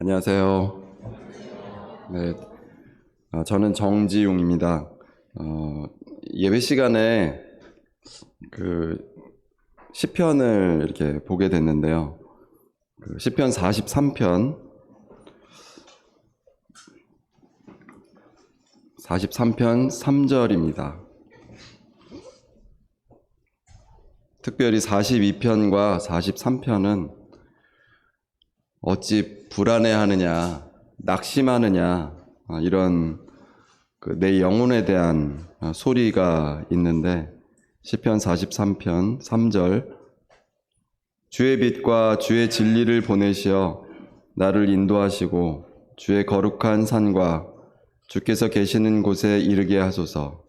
안녕하세요. 네, 저는 정지용입니다. 예배 시간에 그 시편을 이렇게 보게 됐는데요. 그 시편 43편 3절입니다. 특별히 42편과 43편은 어찌 불안해하느냐, 낙심하느냐, 이런 내 영혼에 대한 소리가 있는데, 시편 43편 3절, 주의 빛과 주의 진리를 보내시어 나를 인도하시고 주의 거룩한 산과 주께서 계시는 곳에 이르게 하소서.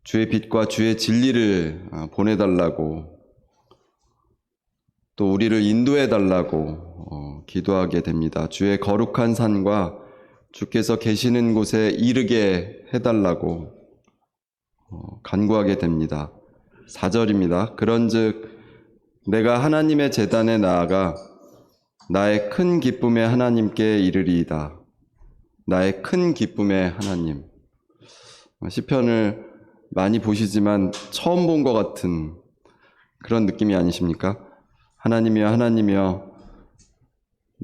주의 빛과 주의 진리를 보내달라고, 또 우리를 인도해달라고 기도하게 됩니다. 주의 거룩한 산과 주께서 계시는 곳에 이르게 해달라고 간구하게 됩니다. 4절입니다. 그런즉 내가 하나님의 제단에 나아가 나의 큰 기쁨의 하나님께 이르리이다. 나의 큰 기쁨의 하나님. 시편을 많이 보시지만 처음 본 것 같은 그런 느낌이 아니십니까? 하나님이여, 하나님이여,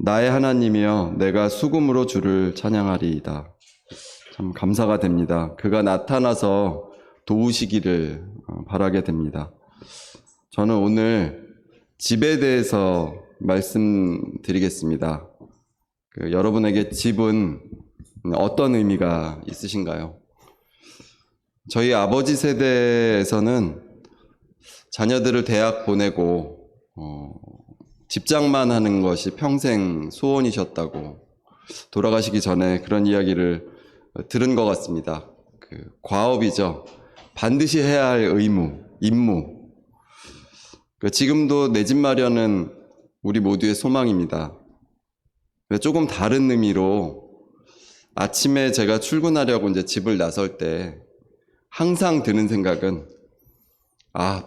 나의 하나님이여, 내가 수금으로 주를 찬양하리이다. 참 감사가 됩니다. 그가 나타나서 도우시기를 바라게 됩니다. 저는 오늘 집에 대해서 말씀드리겠습니다. 여러분에게 집은 어떤 의미가 있으신가요? 저희 아버지 세대에서는 자녀들을 대학 보내고 집장만 하는 것이 평생 소원이셨다고 돌아가시기 전에 그런 이야기를 들은 것 같습니다. 과업이죠. 반드시 해야 할 의무, 임무. 지금도 내 집 마련은 우리 모두의 소망입니다. 조금 다른 의미로 아침에 제가 출근하려고 이제 집을 나설 때 항상 드는 생각은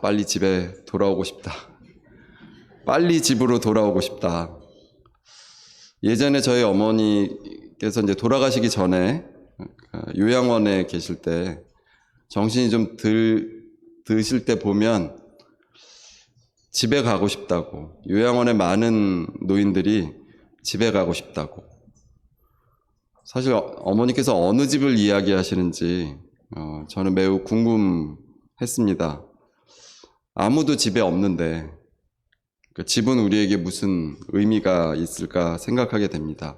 빨리 집에 돌아오고 싶다. 빨리 집으로 돌아오고 싶다. 예전에 저희 어머니께서 이제 돌아가시기 전에 요양원에 계실 때 정신이 좀 드실 때 보면 집에 가고 싶다고, 요양원에 많은 노인들이 집에 가고 싶다고. 사실 어머니께서 어느 집을 이야기하시는지 저는 매우 궁금했습니다. 아무도 집에 없는데 집은 우리에게 무슨 의미가 있을까 생각하게 됩니다.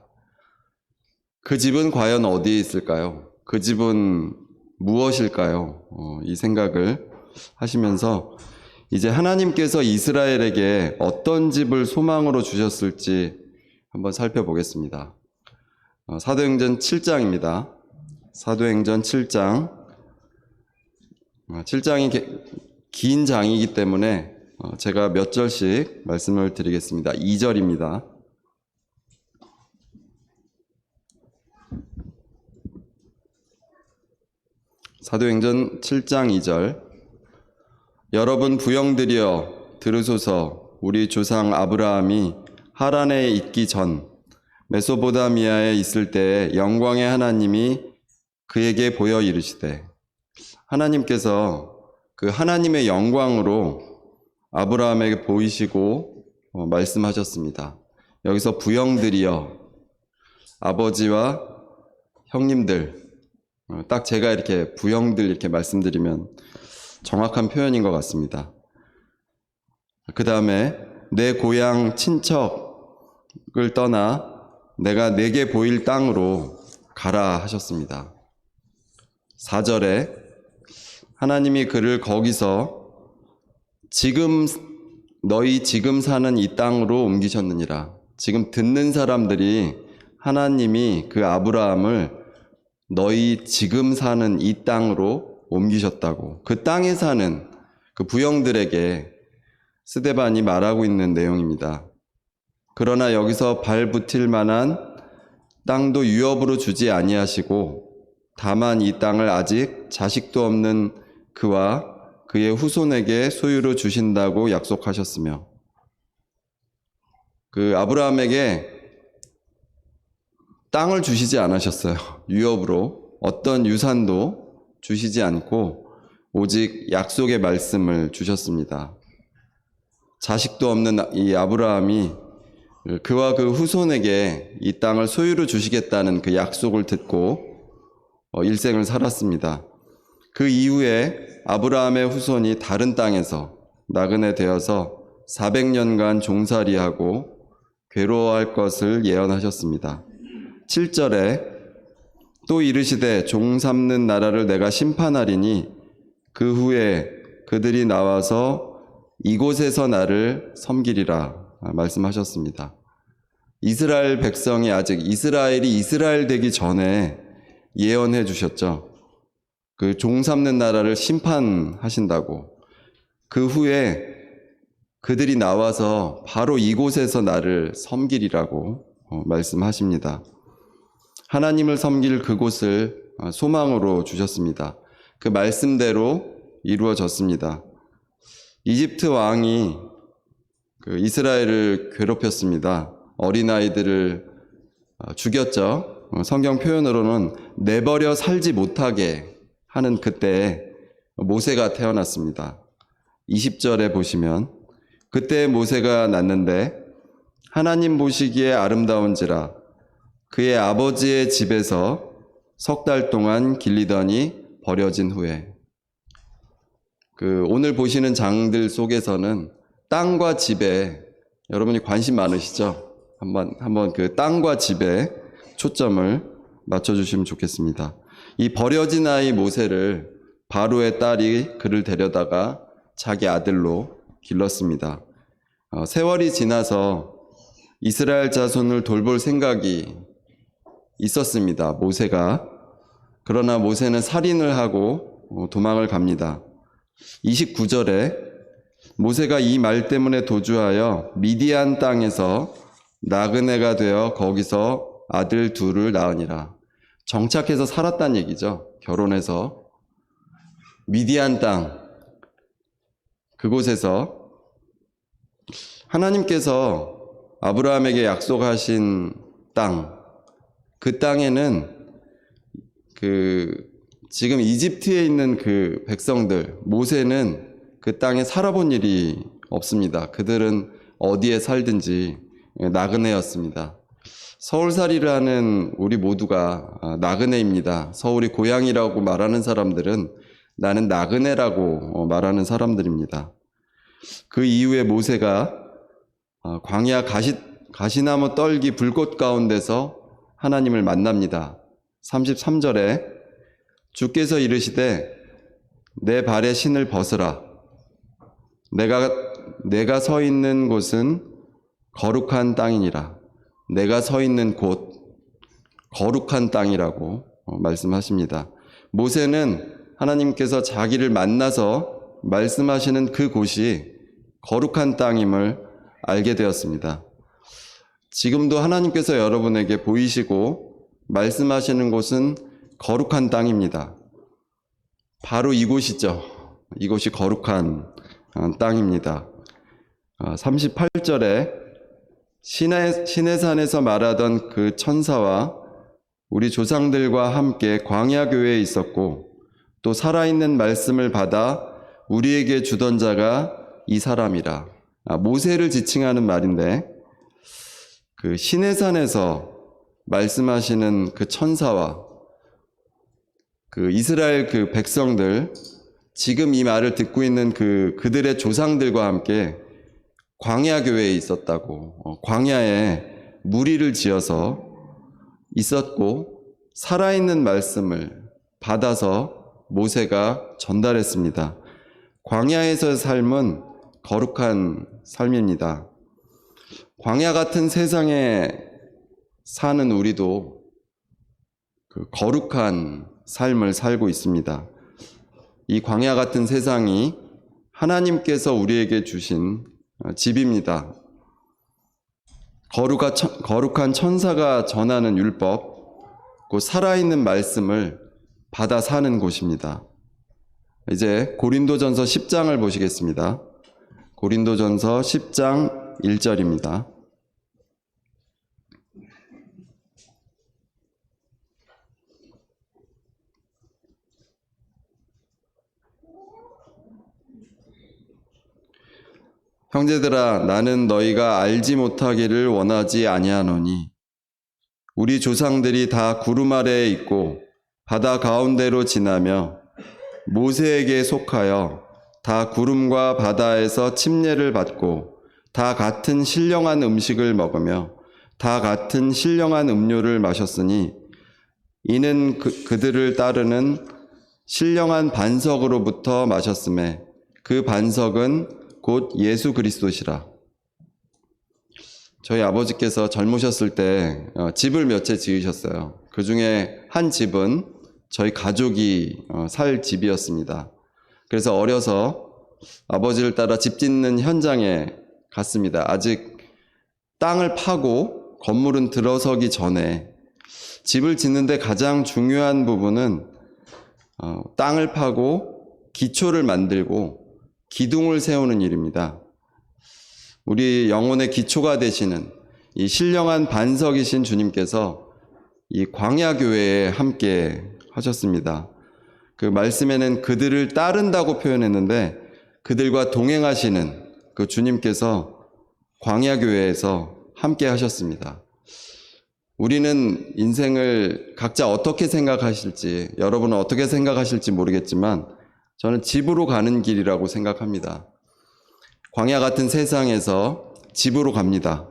그 집은 과연 어디에 있을까요? 그 집은 무엇일까요? 이 생각을 하시면서 이제 하나님께서 이스라엘에게 어떤 집을 소망으로 주셨을지 한번 살펴보겠습니다. 사도행전 7장입니다. 사도행전 7장. 7장이 긴 장이기 때문에 제가 몇 절씩 말씀을 드리겠습니다. 2절입니다. 사도행전 7장 2절. 여러분 부형들이여 들으소서. 우리 조상 아브라함이 하란에 있기 전 메소포타미아에 있을 때에 영광의 하나님이 그에게 보여 이르시되, 하나님께서 그 하나님의 영광으로 아브라함에게 보이시고 말씀하셨습니다. 여기서 부형들이여, 아버지와 형님들, 딱 제가 이렇게 부형들 이렇게 말씀드리면 정확한 표현인 것 같습니다. 그 다음에 내 고향 친척을 떠나 내가 내게 보일 땅으로 가라 하셨습니다. 4절에 하나님이 그를 거기서 너희 지금 사는 이 땅으로 옮기셨느니라. 지금 듣는 사람들이 하나님이 그 아브라함을 너희 지금 사는 이 땅으로 옮기셨다고, 그 땅에 사는 그 부형들에게 스데반이 말하고 있는 내용입니다. 그러나 여기서 발붙일 만한 땅도 유업으로 주지 아니하시고 다만 이 땅을 아직 자식도 없는 그와 그의 후손에게 소유로 주신다고 약속하셨으며, 그 아브라함에게 땅을 주시지 않으셨어요. 유업으로 어떤 유산도 주시지 않고 오직 약속의 말씀을 주셨습니다. 자식도 없는 이 아브라함이 그와 그 후손에게 이 땅을 소유로 주시겠다는 그 약속을 듣고 일생을 살았습니다. 그 이후에 아브라함의 후손이 다른 땅에서 나그네 되어서 400년간 종살이하고 괴로워할 것을 예언하셨습니다. 7절에 또 이르시되 종 삼는 나라를 내가 심판하리니 그 후에 그들이 나와서 이곳에서 나를 섬기리라 말씀하셨습니다. 이스라엘 백성이 아직 이스라엘이 이스라엘 되기 전에 예언해 주셨죠. 그 종 삼는 나라를 심판하신다고. 그 후에 그들이 나와서 바로 이곳에서 나를 섬기리라고 말씀하십니다. 하나님을 섬길 그곳을 소망으로 주셨습니다. 그 말씀대로 이루어졌습니다. 이집트 왕이 그 이스라엘을 괴롭혔습니다. 어린아이들을 죽였죠. 성경 표현으로는 내버려 살지 못하게 하는 그때에 모세가 태어났습니다. 20절에 보시면 그때 모세가 났는데 하나님 보시기에 아름다운지라 그의 아버지의 집에서 석 달 동안 길리더니 버려진 후에 오늘 보시는 장들 속에서는 땅과 집에 여러분이 관심 많으시죠? 한번 그 땅과 집에 초점을 맞춰주시면 좋겠습니다. 이 버려진 아이 모세를 바로의 딸이 그를 데려다가 자기 아들로 길렀습니다. 세월이 지나서 이스라엘 자손을 돌볼 생각이 있었습니다. 모세가. 그러나 모세는 살인을 하고 도망을 갑니다. 29절에 모세가 이 말 때문에 도주하여 미디안 땅에서 나그네가 되어 거기서 아들 둘을 낳으니라. 정착해서 살았다는 얘기죠. 결혼해서 미디안 땅 그곳에서 하나님께서 아브라함에게 약속하신 땅, 그 땅에는 지금 이집트에 있는 그 백성들, 모세는 그 땅에 살아본 일이 없습니다. 그들은 어디에 살든지 나그네였습니다. 서울살이를 하는 우리 모두가 나그네입니다. 서울이 고향이라고 말하는 사람들은 나는 나그네라고 말하는 사람들입니다. 그 이후에 모세가 광야 가시나무 떨기 불꽃 가운데서 하나님을 만납니다. 33절에 주께서 이르시되 내 발의 신을 벗으라. 내가 서 있는 곳은 거룩한 땅이니라. 내가 서 있는 곳 거룩한 땅이라고 말씀하십니다. 모세는 하나님께서 자기를 만나서 말씀하시는 그 곳이 거룩한 땅임을 알게 되었습니다. 지금도 하나님께서 여러분에게 보이시고 말씀하시는 곳은 거룩한 땅입니다. 바로 이곳이죠. 이곳이 거룩한 땅입니다. 38절에 시내산에서 말하던 그 천사와 우리 조상들과 함께 광야교회에 있었고 또 살아있는 말씀을 받아 우리에게 주던 자가 이 사람이라. 모세를 지칭하는 말인데 그 시내산에서 말씀하시는 그 천사와 그 이스라엘 그 백성들, 지금 이 말을 듣고 있는 그들의 조상들과 함께 광야교회에 있었다고, 광야에 무리를 지어서 있었고 살아있는 말씀을 받아서 모세가 전달했습니다. 광야에서의 삶은 거룩한 삶입니다. 광야 같은 세상에 사는 우리도 그 거룩한 삶을 살고 있습니다. 이 광야 같은 세상이 하나님께서 우리에게 주신 집입니다. 거룩한 천사가 전하는 율법, 그 살아있는 말씀을 받아 사는 곳입니다. 이제 고린도전서 10장을 보시겠습니다. 고린도전서 10장 1절입니다. 형제들아, 나는 너희가 알지 못하기를 원하지 아니하노니 우리 조상들이 다 구름 아래에 있고 바다 가운데로 지나며 모세에게 속하여 다 구름과 바다에서 침례를 받고 다 같은 신령한 음식을 먹으며 다 같은 신령한 음료를 마셨으니 이는 그들을 따르는 신령한 반석으로부터 마셨음에 그 반석은 곧 예수 그리스도시라. 저희 아버지께서 젊으셨을 때 집을 몇 채 지으셨어요. 그 중에 한 집은 저희 가족이 살 집이었습니다. 그래서 어려서 아버지를 따라 집 짓는 현장에 갔습니다. 아직 땅을 파고 건물은 들어서기 전에 집을 짓는데 가장 중요한 부분은 땅을 파고 기초를 만들고 기둥을 세우는 일입니다. 우리 영혼의 기초가 되시는 이 신령한 반석이신 주님께서 이 광야교회에 함께 하셨습니다. 그 말씀에는 그들을 따른다고 표현했는데 그들과 동행하시는 그 주님께서 광야교회에서 함께 하셨습니다. 우리는 인생을 각자 어떻게 생각하실지, 여러분은 어떻게 생각하실지 모르겠지만 저는 집으로 가는 길이라고 생각합니다. 광야 같은 세상에서 집으로 갑니다.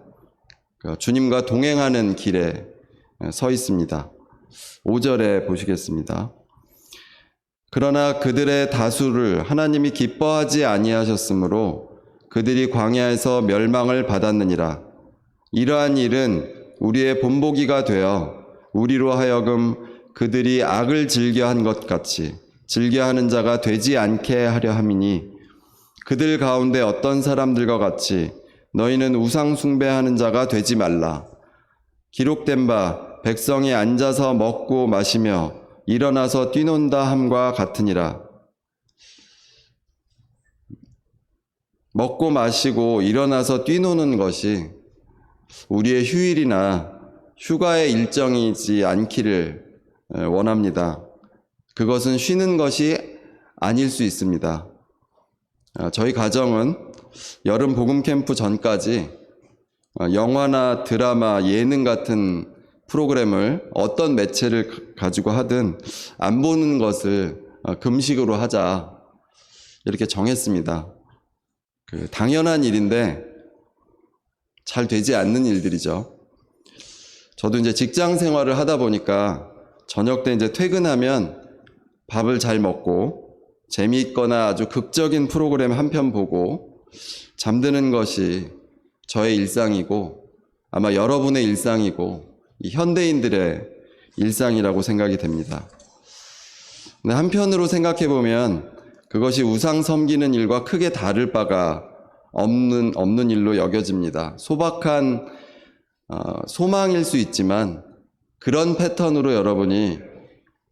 주님과 동행하는 길에 서 있습니다. 5절에 보시겠습니다. 그러나 그들의 다수를 하나님이 기뻐하지 아니하셨으므로 그들이 광야에서 멸망을 받았느니라. 이러한 일은 우리의 본보기가 되어 우리로 하여금 그들이 악을 즐겨한 것 같이 즐겨하는 자가 되지 않게 하려 함이니 그들 가운데 어떤 사람들과 같이 너희는 우상 숭배하는 자가 되지 말라. 기록된 바 백성이 앉아서 먹고 마시며 일어나서 뛰논다 함과 같으니라. 먹고 마시고 일어나서 뛰노는 것이 우리의 휴일이나 휴가의 일정이지 않기를 원합니다. 그것은 쉬는 것이 아닐 수 있습니다. 저희 가정은 여름 복음 캠프 전까지 영화나 드라마, 예능 같은 프로그램을 어떤 매체를 가지고 하든 안 보는 것을 금식으로 하자 이렇게 정했습니다. 당연한 일인데 잘 되지 않는 일들이죠. 저도 이제 직장 생활을 하다 보니까 저녁 때 이제 퇴근하면 밥을 잘 먹고 재미있거나 아주 극적인 프로그램 한 편 보고 잠드는 것이 저의 일상이고 아마 여러분의 일상이고 이 현대인들의 일상이라고 생각이 됩니다. 근데 한편으로 생각해 보면 그것이 우상 섬기는 일과 크게 다를 바가 없는 일로 여겨집니다. 소박한 소망일 수 있지만 그런 패턴으로 여러분이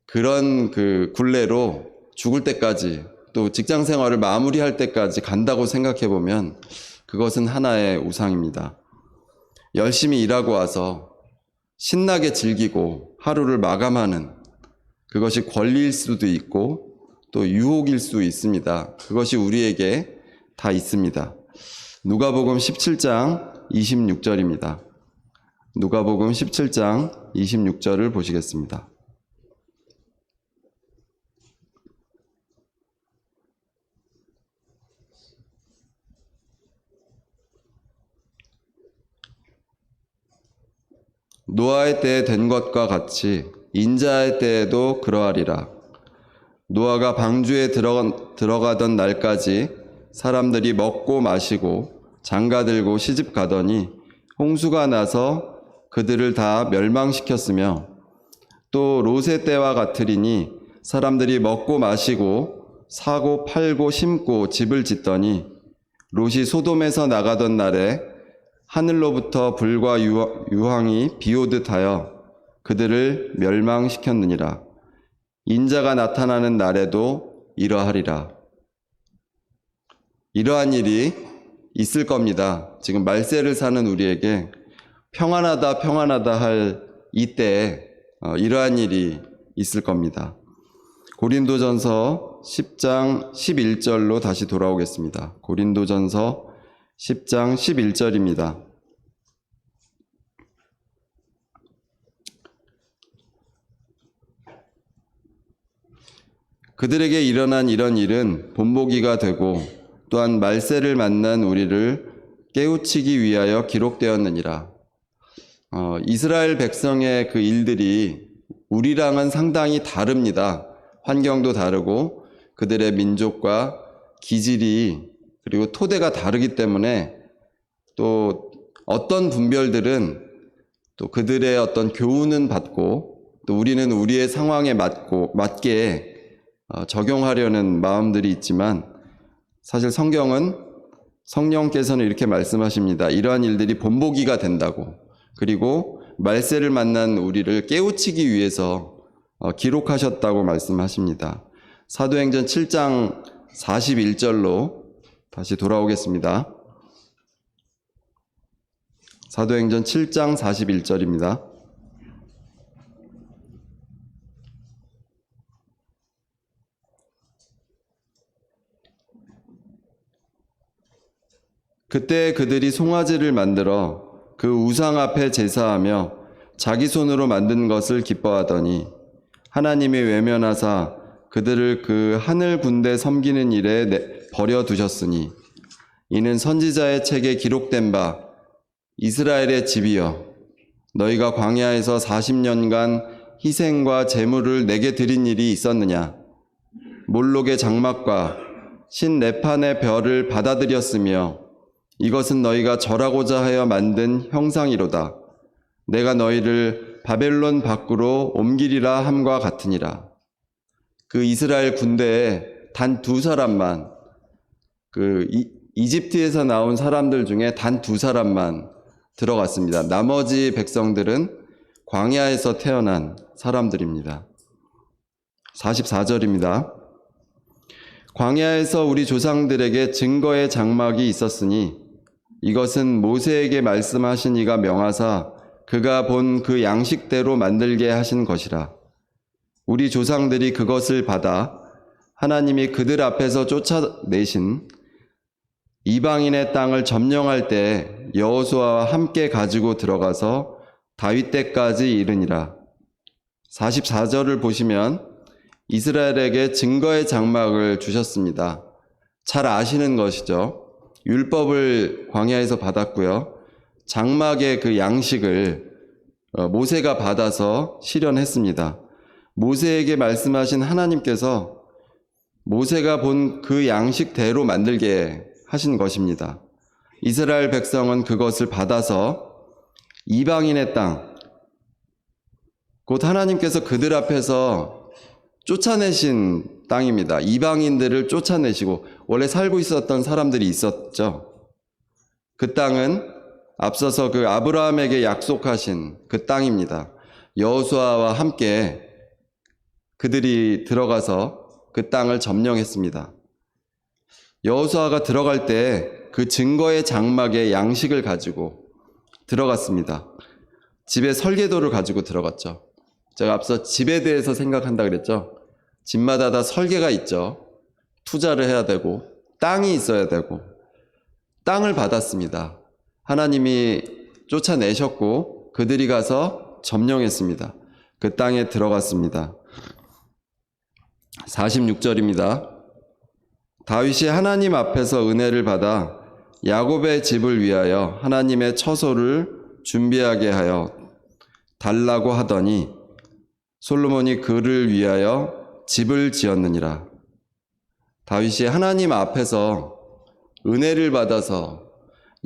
그런 그 굴레로 죽을 때까지 또 직장 생활을 마무리할 때까지 간다고 생각해 보면 그것은 하나의 우상입니다. 열심히 일하고 와서 신나게 즐기고 하루를 마감하는 그것이 권리일 수도 있고 또 유혹일 수 있습니다. 그것이 우리에게 다 있습니다. 누가복음 17장 26절입니다. 누가복음 17장 26절을 보시겠습니다. 노아의 때에 된 것과 같이 인자의 때에도 그러하리라. 노아가 방주에 들어가던 날까지 사람들이 먹고 마시고 장가들고 시집 가더니 홍수가 나서 그들을 다 멸망시켰으며 또 롯의 때와 같으리니 사람들이 먹고 마시고 사고 팔고 심고 집을 짓더니 롯이 소돔에서 나가던 날에 하늘로부터 불과 유황이 비오듯 하여 그들을 멸망시켰느니라. 인자가 나타나는 날에도 이러하리라. 이러한 일이 있을 겁니다. 지금 말세를 사는 우리에게 평안하다 할 이때에 이러한 일이 있을 겁니다. 고린도전서 10장 11절로 다시 돌아오겠습니다. 고린도전서 10장 11절입니다. 그들에게 일어난 이런 일은 본보기가 되고 또한 말세를 만난 우리를 깨우치기 위하여 기록되었느니라. 이스라엘 백성의 그 일들이 우리랑은 상당히 다릅니다. 환경도 다르고 그들의 민족과 기질이 그리고 토대가 다르기 때문에 또 어떤 분별들은 또 그들의 어떤 교훈은 받고 또 우리는 우리의 상황에 맞게 적용하려는 마음들이 있지만 사실 성령께서는 이렇게 말씀하십니다. 이러한 일들이 본보기가 된다고, 그리고 말세를 만난 우리를 깨우치기 위해서 기록하셨다고 말씀하십니다. 사도행전 7장 41절로 다시 돌아오겠습니다. 사도행전 7장 41절입니다. 그때 그들이 송아지를 만들어 그 우상 앞에 제사하며 자기 손으로 만든 것을 기뻐하더니 하나님이 외면하사 그들을 그 하늘 군대 섬기는 일에 버려두셨으니 이는 선지자의 책에 기록된 바 이스라엘의 집이여 너희가 광야에서 40년간 희생과 제물을 내게 드린 일이 있었느냐. 몰록의 장막과 신 레판의 별을 받아들였으며 이것은 너희가 절하고자 하여 만든 형상이로다. 내가 너희를 바벨론 밖으로 옮기리라 함과 같으니라. 그 이스라엘 군대에 단 2사람만, 이집트에서 나온 사람들 중에 단 2사람만 들어갔습니다. 나머지 백성들은 광야에서 태어난 사람들입니다. 44절입니다. 광야에서 우리 조상들에게 증거의 장막이 있었으니 이것은 모세에게 말씀하신 이가 명하사 그가 본 그 양식대로 만들게 하신 것이라. 우리 조상들이 그것을 받아 하나님이 그들 앞에서 쫓아내신 이방인의 땅을 점령할 때 여호수아와 함께 가지고 들어가서 다윗 때까지 이르니라. 44절을 보시면 이스라엘에게 증거의 장막을 주셨습니다. 잘 아시는 것이죠. 율법을 광야에서 받았고요. 장막의 그 양식을 모세가 받아서 실현했습니다. 모세에게 말씀하신 하나님께서 모세가 본 그 양식대로 만들게 하신 것입니다. 이스라엘 백성은 그것을 받아서 이방인의 땅, 곧 하나님께서 그들 앞에서 쫓아내신 땅입니다. 이방인들을 쫓아내시고 원래 살고 있었던 사람들이 있었죠. 그 땅은 앞서서 그 아브라함에게 약속하신 그 땅입니다. 여호수아와 함께 그들이 들어가서 그 땅을 점령했습니다. 여호수아가 들어갈 때 그 증거의 장막에 양식을 가지고 들어갔습니다. 집에 설계도를 가지고 들어갔죠. 제가 앞서 집에 대해서 생각한다 그랬죠. 집마다 다 설계가 있죠. 투자를 해야 되고 땅이 있어야 되고 땅을 받았습니다. 하나님이 쫓아내셨고 그들이 가서 점령했습니다. 그 땅에 들어갔습니다. 46절입니다. 다윗이 하나님 앞에서 은혜를 받아 야곱의 집을 위하여 하나님의 처소를 준비하게 하여 달라고 하더니 솔로몬이 그를 위하여 집을 지었느니라. 다윗이 하나님 앞에서 은혜를 받아서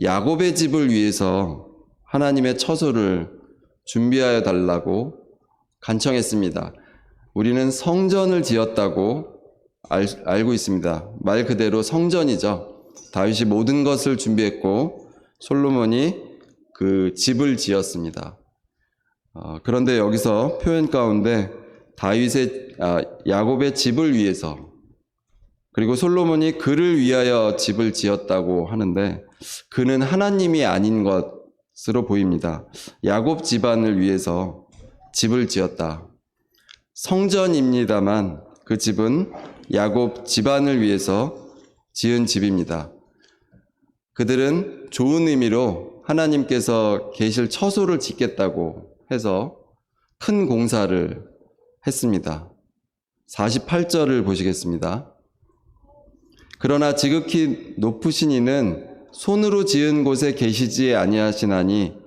야곱의 집을 위해서 하나님의 처소를 준비하여 달라고 간청했습니다. 우리는 성전을 지었다고 알고 있습니다. 말 그대로 성전이죠. 다윗이 모든 것을 준비했고 솔로몬이 그 집을 지었습니다. 그런데 여기서 표현 가운데 야곱의 집을 위해서 그리고 솔로몬이 그를 위하여 집을 지었다고 하는데 그는 하나님이 아닌 것으로 보입니다. 야곱 집안을 위해서 집을 지었다. 성전입니다만 그 집은 야곱 집안을 위해서 지은 집입니다. 그들은 좋은 의미로 하나님께서 계실 처소를 짓겠다고 해서 큰 공사를 했습니다. 48절을 보시겠습니다. 그러나 지극히 높으신 이는 손으로 지은 곳에 계시지 아니하시나니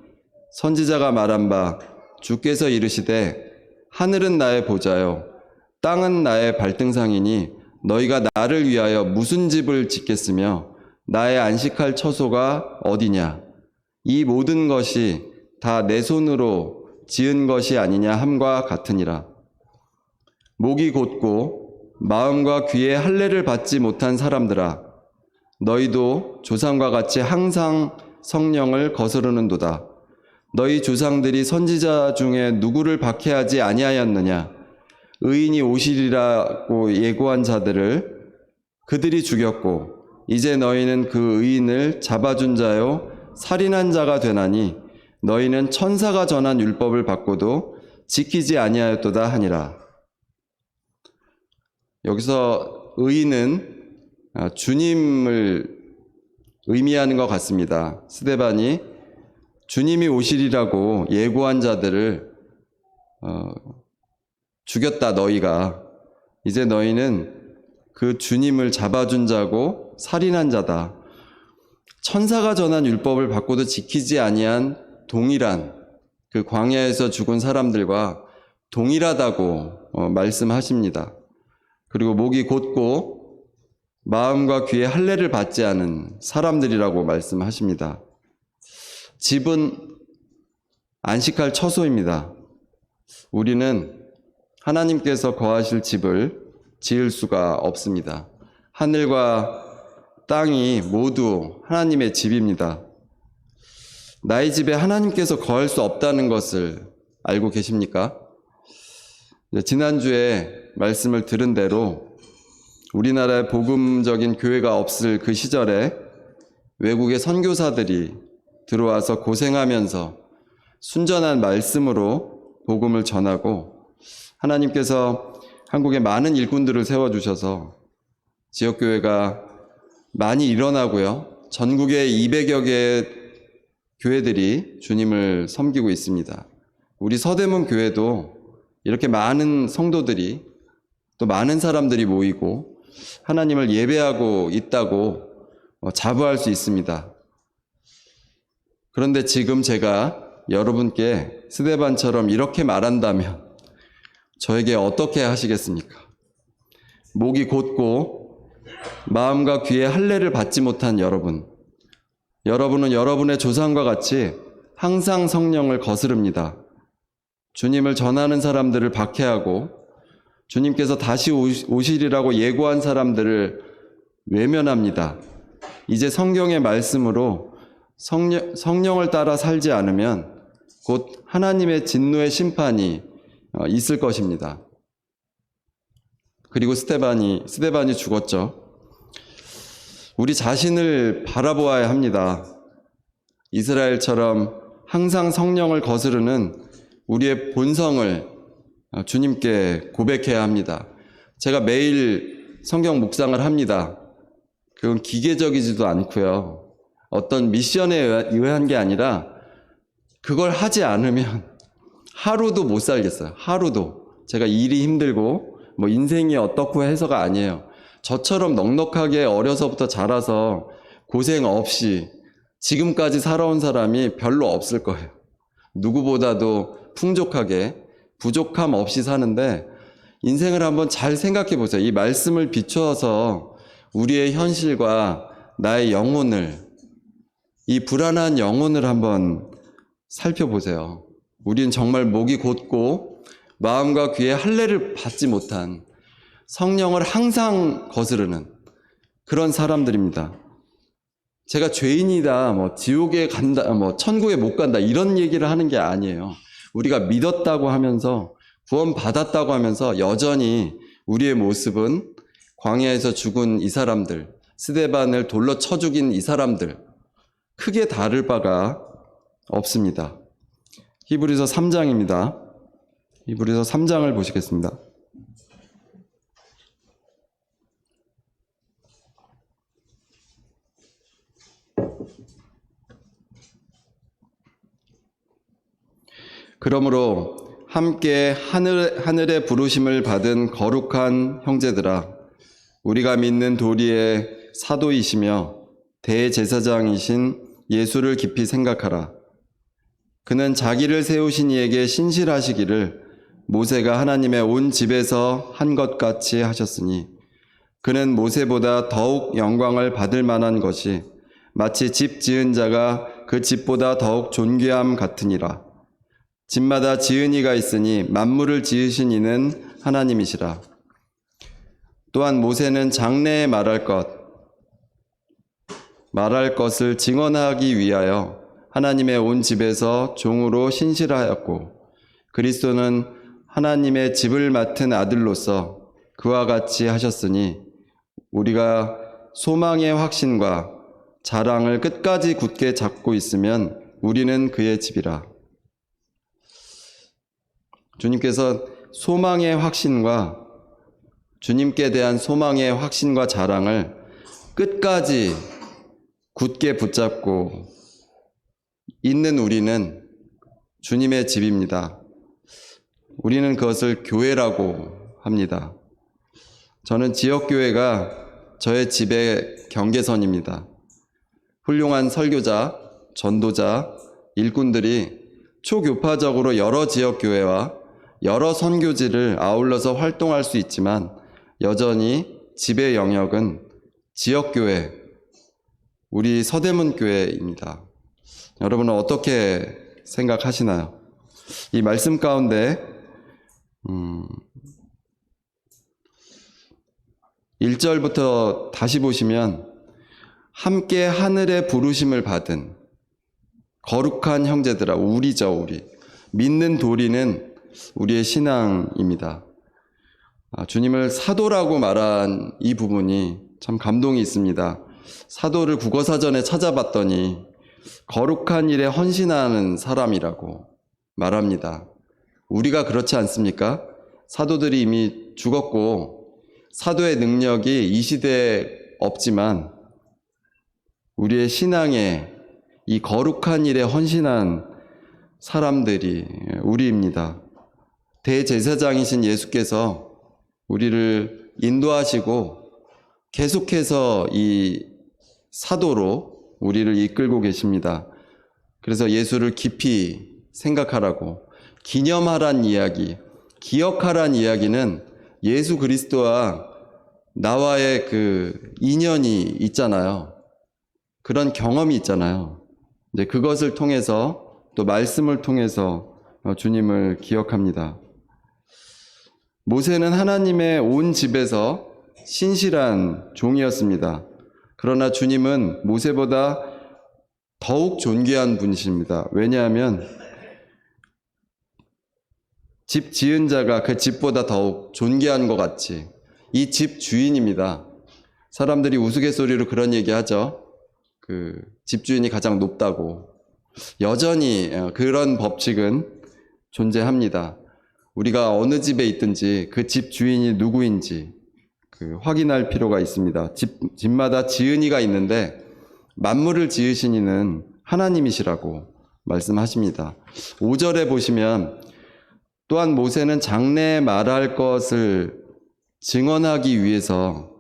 선지자가 말한 바 주께서 이르시되 하늘은 나의 보좌요 땅은 나의 발등상이니 너희가 나를 위하여 무슨 집을 짓겠으며 나의 안식할 처소가 어디냐. 이 모든 것이 다 내 손으로 지은 것이 아니냐 함과 같으니라. 목이 곧고 마음과 귀에 할례를 받지 못한 사람들아, 너희도 조상과 같이 항상 성령을 거스르는도다. 너희 조상들이 선지자 중에 누구를 박해하지 아니하였느냐. 의인이 오시리라고 예고한 자들을 그들이 죽였고 이제 너희는 그 의인을 잡아준 자요 살인한 자가 되나니 너희는 천사가 전한 율법을 받고도 지키지 아니하였도다 하니라. 여기서 의인은 주님을 의미하는 것 같습니다. 스데반이 주님이 오시리라고 예고한 자들을 죽였다. 너희가 이제 너희는 그 주님을 잡아준 자고 살인한 자다. 천사가 전한 율법을 받고도 지키지 아니한 동일한 그 광야에서 죽은 사람들과 동일하다고 말씀하십니다. 그리고 목이 곧고 마음과 귀에 할례를 받지 않은 사람들이라고 말씀하십니다. 집은 안식할 처소입니다. 우리는 하나님께서 거하실 집을 지을 수가 없습니다. 하늘과 땅이 모두 하나님의 집입니다. 나의 집에 하나님께서 거할 수 없다는 것을 알고 계십니까? 지난주에 말씀을 들은 대로 우리나라에 복음적인 교회가 없을 그 시절에 외국의 선교사들이 들어와서 고생하면서 순전한 말씀으로 복음을 전하고 하나님께서 한국에 많은 일꾼들을 세워주셔서 지역교회가 많이 일어나고요. 전국에 200여 개의 교회들이 주님을 섬기고 있습니다. 우리 서대문 교회도 이렇게 많은 성도들이 또 많은 사람들이 모이고 하나님을 예배하고 있다고 자부할 수 있습니다. 그런데 지금 제가 여러분께 스데반처럼 이렇게 말한다면 저에게 어떻게 하시겠습니까? 목이 곧고 마음과 귀에 할례를 받지 못한 여러분은 여러분의 조상과 같이 항상 성령을 거스릅니다. 주님을 전하는 사람들을 박해하고 주님께서 다시 오시리라고 예고한 사람들을 외면합니다. 이제 성경의 말씀으로 성령을 따라 살지 않으면 곧 하나님의 진노의 심판이 있을 것입니다. 그리고 스데반이 죽었죠. 우리 자신을 바라보아야 합니다. 이스라엘처럼 항상 성령을 거스르는 우리의 본성을 주님께 고백해야 합니다. 제가 매일 성경 묵상을 합니다. 그건 기계적이지도 않고요. 어떤 미션에 의한 게 아니라 그걸 하지 않으면 하루도 못 살겠어요. 하루도. 제가 일이 힘들고 인생이 어떻고 해서가 아니에요. 저처럼 넉넉하게 어려서부터 자라서 고생 없이 지금까지 살아온 사람이 별로 없을 거예요. 누구보다도 풍족하게 부족함 없이 사는데 인생을 한번 잘 생각해 보세요. 이 말씀을 비추어서 우리의 현실과 나의 영혼을, 이 불안한 영혼을 한번 살펴보세요. 우리는 정말 목이 곧고 마음과 귀에 할례를 받지 못한 성령을 항상 거스르는 그런 사람들입니다. 제가 죄인이다, 지옥에 간다, 천국에 못 간다 이런 얘기를 하는 게 아니에요. 우리가 믿었다고 하면서 구원 받았다고 하면서 여전히 우리의 모습은 광야에서 죽은 이 사람들, 스데반을 돌로 쳐 죽인 이 사람들 크게 다를 바가 없습니다. 히브리서 3장입니다. 히브리서 3장을 보시겠습니다. 그러므로 함께 하늘의 부르심을 받은 거룩한 형제들아, 우리가 믿는 도리의 사도이시며 대제사장이신 예수를 깊이 생각하라. 그는 자기를 세우신 이에게 신실하시기를 모세가 하나님의 온 집에서 한 것 같이 하셨으니, 그는 모세보다 더욱 영광을 받을 만한 것이 마치 집 지은 자가 그 집보다 더욱 존귀함 같으니라. 집마다 지은 이가 있으니 만물을 지으신 이는 하나님이시라. 또한 모세는 장래에 말할 것을 증언하기 위하여 하나님의 온 집에서 종으로 신실하였고, 그리스도는 하나님의 집을 맡은 아들로서 그와 같이 하셨으니, 우리가 소망의 확신과 자랑을 끝까지 굳게 잡고 있으면 우리는 그의 집이라. 주님께서 소망의 확신과, 주님께 대한 소망의 확신과 자랑을 끝까지 굳게 붙잡고 있는 우리는 주님의 집입니다. 우리는 그것을 교회라고 합니다. 저는 지역교회가 저의 집의 경계선입니다. 훌륭한 설교자, 전도자, 일꾼들이 초교파적으로 여러 지역교회와 여러 선교지를 아울러서 활동할 수 있지만, 여전히 집의 영역은 지역교회, 우리 서대문교회입니다. 여러분은 어떻게 생각하시나요? 이 말씀 가운데 1절부터 다시 보시면, 함께 하늘의 부르심을 받은 거룩한 형제들아, 우리죠, 우리. 믿는 도리는 우리의 신앙입니다. 주님을 사도라고 말한 이 부분이 참 감동이 있습니다. 사도를 국어사전에 찾아봤더니 거룩한 일에 헌신하는 사람이라고 말합니다. 우리가 그렇지 않습니까? 사도들이 이미 죽었고 사도의 능력이 이 시대에 없지만, 우리의 신앙에 이 거룩한 일에 헌신한 사람들이 우리입니다. 대제사장이신 예수께서 우리를 인도하시고 계속해서 이 사도로 우리를 이끌고 계십니다. 그래서 예수를 깊이 생각하라고, 기념하란 이야기, 기억하란 이야기는 예수 그리스도와 나와의 그 인연이 있잖아요. 그런 경험이 있잖아요. 이제 그것을 통해서, 또 말씀을 통해서 주님을 기억합니다. 모세는 하나님의 온 집에서 신실한 종이었습니다. 그러나 주님은 모세보다 더욱 존귀한 분이십니다. 왜냐하면 집 지은 자가 그 집보다 더욱 존귀한 것 같이 이 집 주인입니다. 사람들이 우스갯소리로 그런 얘기 하죠. 그 집주인이 가장 높다고. 여전히 그런 법칙은 존재합니다. 우리가 어느 집에 있든지 그 집 주인이 누구인지 확인할 필요가 있습니다. 집마다 지은 이가 있는데 만물을 지으신 이는 하나님이시라고 말씀하십니다. 5절에 보시면, 또한 모세는 장래에 말할 것을 증언하기 위해서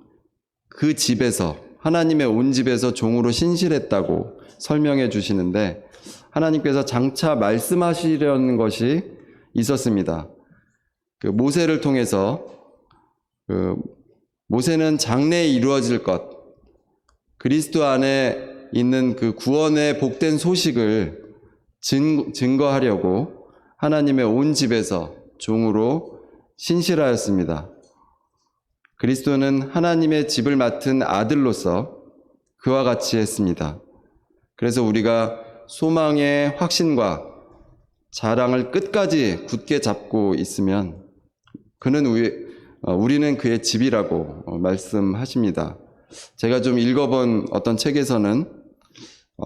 그 집에서, 하나님의 온 집에서 종으로 신실했다고 설명해 주시는데, 하나님께서 장차 말씀하시려는 것이 있었습니다. 모세를 통해서 모세는 장래에 이루어질 것, 그리스도 안에 있는 그 구원의 복된 소식을 증거하려고 하나님의 온 집에서 종으로 신실하였습니다. 그리스도는 하나님의 집을 맡은 아들로서 그와 같이 했습니다. 그래서 우리가 소망의 확신과 자랑을 끝까지 굳게 잡고 있으면 우리는 그의 집이라고 말씀하십니다. 제가 좀 읽어본 어떤 책에서는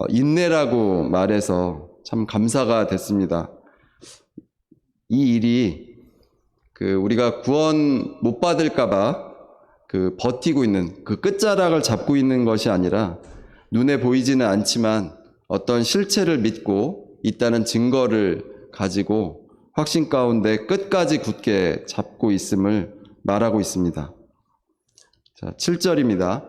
인내라고 말해서 참 감사가 됐습니다. 이 일이 우리가 구원 못 받을까봐 버티고 있는 그 끝자락을 잡고 있는 것이 아니라, 눈에 보이지는 않지만 어떤 실체를 믿고 있다는 증거를 가지고 확신 가운데 끝까지 굳게 잡고 있음을 말하고 있습니다. 자, 7절입니다.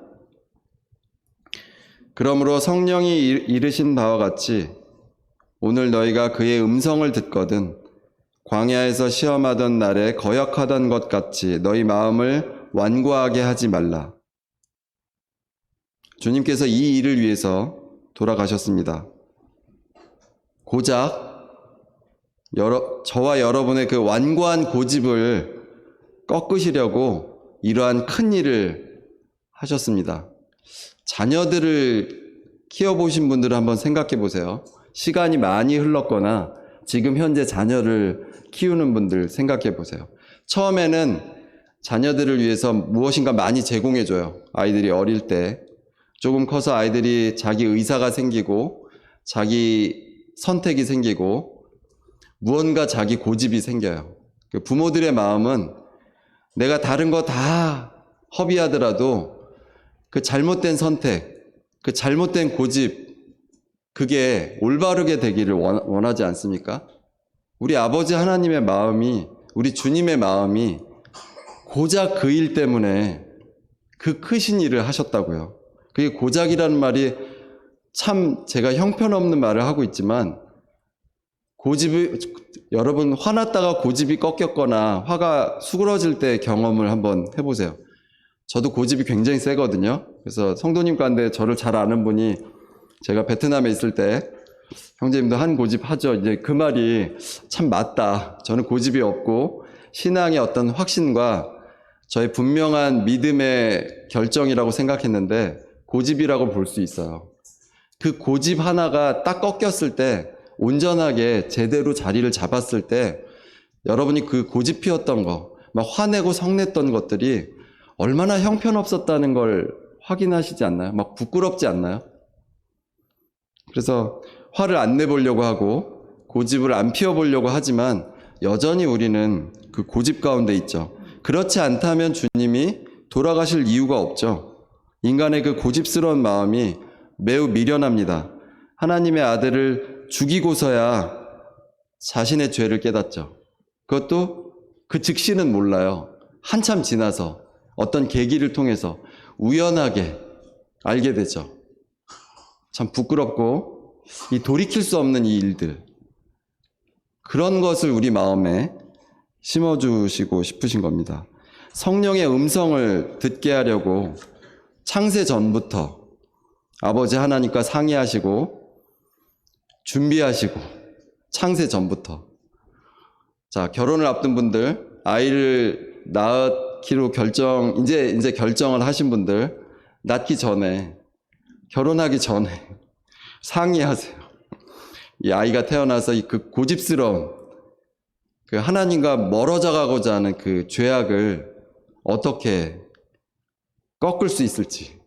그러므로 성령이 이르신 바와 같이 오늘 너희가 그의 음성을 듣거든 광야에서 시험하던 날에 거역하던 것 같이 너희 마음을 완고하게 하지 말라. 주님께서 이 일을 위해서 돌아가셨습니다. 고작 저와 여러분의 그 완고한 고집을 꺾으시려고 이러한 큰 일을 하셨습니다. 자녀들을 키워보신 분들은 한번 생각해 보세요. 시간이 많이 흘렀거나 지금 현재 자녀를 키우는 분들 생각해 보세요. 처음에는 자녀들을 위해서 무엇인가 많이 제공해줘요. 아이들이 어릴 때. 조금 커서 아이들이 자기 의사가 생기고 자기 선택이 생기고 무언가 자기 고집이 생겨요. 부모들의 마음은 내가 다른 거 다 허비하더라도 그 잘못된 선택, 그 잘못된 고집, 그게 올바르게 되기를 원하지 않습니까? 우리 아버지 하나님의 마음이, 우리 주님의 마음이 고작 그 일 때문에 그 크신 일을 하셨다고요. 그게 고작이라는 말이 참 제가 형편없는 말을 하고 있지만 고집이, 여러분 화났다가 고집이 꺾였거나 화가 수그러질 때 경험을 한번 해보세요. 저도 고집이 굉장히 세거든요. 그래서 성도님 가운데 저를 잘 아는 분이 제가 베트남에 있을 때 형제님도 한 고집 하죠. 이제 그 말이 참 맞다. 저는 고집이 없고 신앙의 어떤 확신과 저의 분명한 믿음의 결정이라고 생각했는데 고집이라고 볼 수 있어요. 그 고집 하나가 딱 꺾였을 때 온전하게 제대로 자리를 잡았을 때 여러분이 그 고집 피웠던 거, 막 화내고 성냈던 것들이 얼마나 형편없었다는 걸 확인하시지 않나요? 막 부끄럽지 않나요? 그래서 화를 안 내보려고 하고 고집을 안 피워보려고 하지만 여전히 우리는 그 고집 가운데 있죠. 그렇지 않다면 주님이 돌아가실 이유가 없죠. 인간의 그 고집스러운 마음이 매우 미련합니다. 하나님의 아들을 죽이고서야 자신의 죄를 깨닫죠. 그것도 그 즉시는 몰라요. 한참 지나서 어떤 계기를 통해서 우연하게 알게 되죠. 참 부끄럽고 이 돌이킬 수 없는 이 일들, 그런 것을 우리 마음에 심어주시고 싶으신 겁니다. 성령의 음성을 듣게 하려고 창세 전부터 아버지 하나님과 상의하시고 준비하시고 창세 전부터. 자, 결혼을 앞둔 분들, 아이를 낳기로 이제 결정을 하신 분들, 낳기 전에, 결혼하기 전에 상의하세요. 이 아이가 태어나서 그 고집스러운 그 하나님과 멀어져 가고자 하는 그 죄악을 어떻게 꺾을 수 있을지.